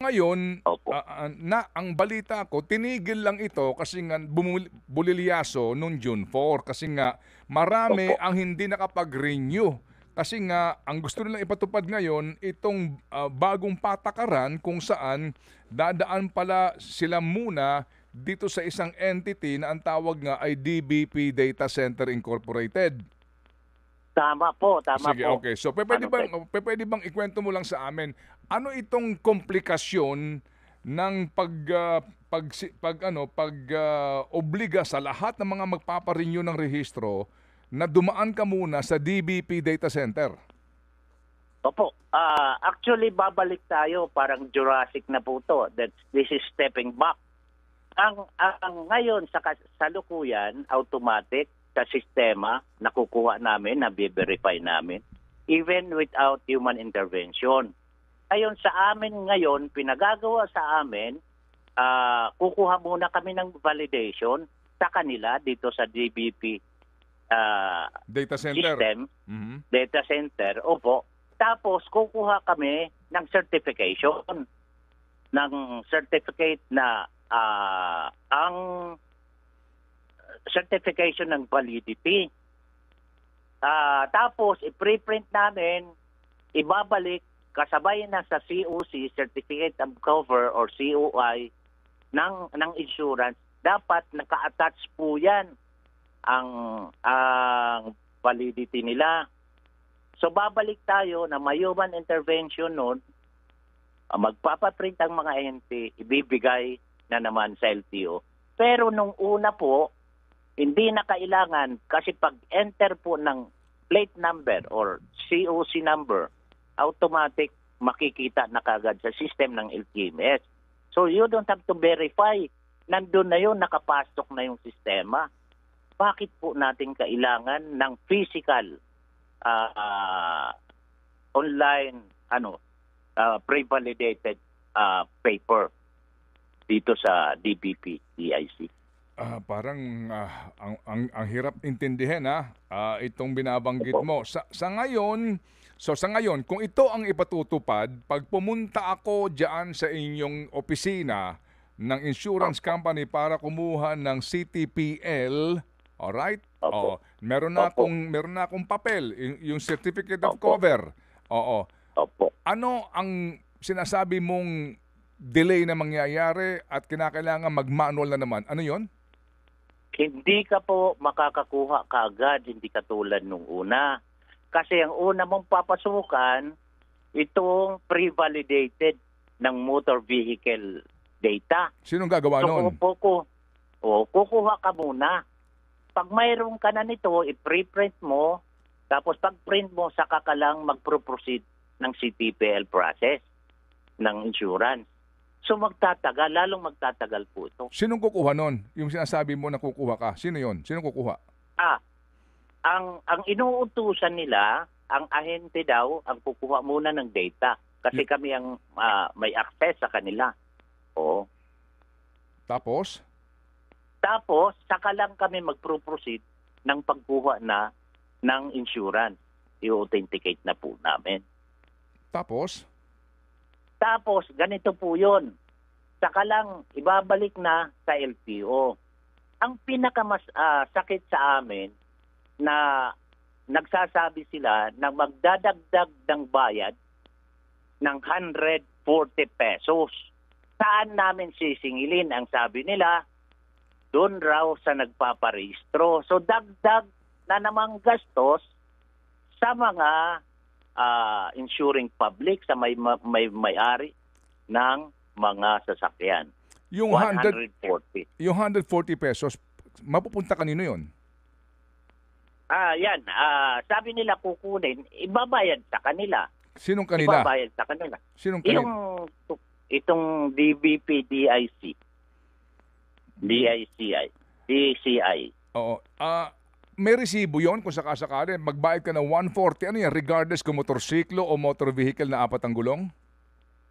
ngayon, Opo. ang balita ko, tinigil lang ito kasi nga bulilyaso noong June 4 kasi nga marami Opo. ang hindi nakapag-renew. Kasi nga, ang gusto nilang ipatupad ngayon, itong bagong patakaran kung saan dadaan pala sila muna dito sa isang entity na ang tawag nga ay DBP Data Center Incorporated. Tama po, tama Sige, po. okay. So, Ano po? pwede bang ikwento mo lang sa amin, ano itong komplikasyon ng obliga sa lahat ng mga magpaparenew ng rehistro na dumaan ka muna sa DBP Data Center? Opo. Actually, babalik tayo. Parang Jurassic na po to. This is stepping back. Ang ngayon sa kasalukuyan, automatic sa sistema, nakukuha namin, nabi-verify namin, even without human intervention. Ngayon sa amin ngayon, pinagagawa sa amin, kukuha muna kami ng validation sa kanila dito sa DBP Data Center. system, Mhm. data center, opo. Tapos kukuha kami ng certification, ng certificate na ang certification ng validity. Tapos i-preprint namin, ibabalik kasabay na sa COC, Certificate of Cover or COI ng insurance. Dapat naka-attach po yan ang validity nila. So babalik tayo na may human intervention nun, magpapaprint ang mga ente, ibibigay na naman sa LTO. Pero nung una po, hindi na kailangan kasi pag-enter po ng plate number or COC number, automatic makikita na kagad sa system ng LTMS. So you don't have to verify. Nandun na yun, nakapasok na yung sistema. Bakit po natin kailangan ng physical online pre-validated paper dito sa DBP DIC? Parang ang hirap intindihin itong binabanggit mo. Sa ngayon, kung ito ang ipatutupad, pag pumunta ako diyan sa inyong opisina ng insurance company para kumuha ng CTPL, alright? Oo, meron na akong papel, yung certificate of cover. Oo. Opo. Ano ang sinasabi mong delay na mangyayari at kinakailangan mag-manual na naman? Ano 'yon? Hindi ka po makakakuha kaagad, hindi katulad nung una. Kasi ang una mong papasukan, itong pre-validated ng motor vehicle data. Sinong gagawa nun? Kukuha ka muna. Pag mayroon ka na nito, i-preprint mo, tapos pag print mo, saka ka lang mag-proceed ng CTPL process ng insurance. So magtatagal, lalong magtatagal po ito. Sinong kukuha nun? Yung sinasabi mo na kukuha ka, sino yon? Sinong kukuha? Ang inuutusan nila, ang ahente daw, ang kukuha muna ng data. Kasi kami ang may access sa kanila. Oo. Tapos, saka lang kami mag-proceed ng pagkuha na ng insurance. I-authenticate na po namin. Tapos, ganito po yun. Saka lang, ibabalik na sa LTO. Ang pinakamas sakit sa amin na nagsasabi sila na magdadagdag ng bayad ng 140 pesos. Saan namin sisingilin? Ang sabi nila, doon raw sa nagpaparehistro. So dagdag na namang gastos sa mga insuring public, sa may-ari ng mga sasakyan. Yung 140. Yung 140 pesos, mapupunta kanino yun? Yan. Sabi nila kukunin, ibabayad sa kanila. Sinong kanila? Ibabayad sa kanila. Sinong kanila? Itong DBP DIC. DCI. Oo. May resibo yon kung sakasakali. Magbayad ka ng 140. Ano yan? Regardless kung motorsiklo o motor vehicle na apat ang gulong?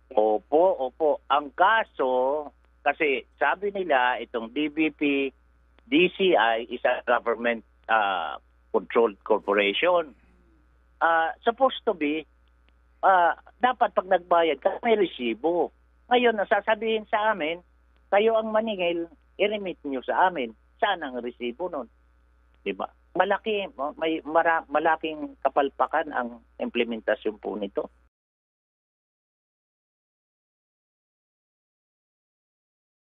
Opo. Ang kaso, kasi sabi nila itong DBP DCI is a government controlled corporation. Supposed to be, dapat pag nagbayad ka, may resibo. Ngayon, nasasabihin sa amin, kayo ang maningil, i-remit nyo sa amin. Saan ang resibo nun? Diba? Malaking kapalpakan ang implementasyon po nito.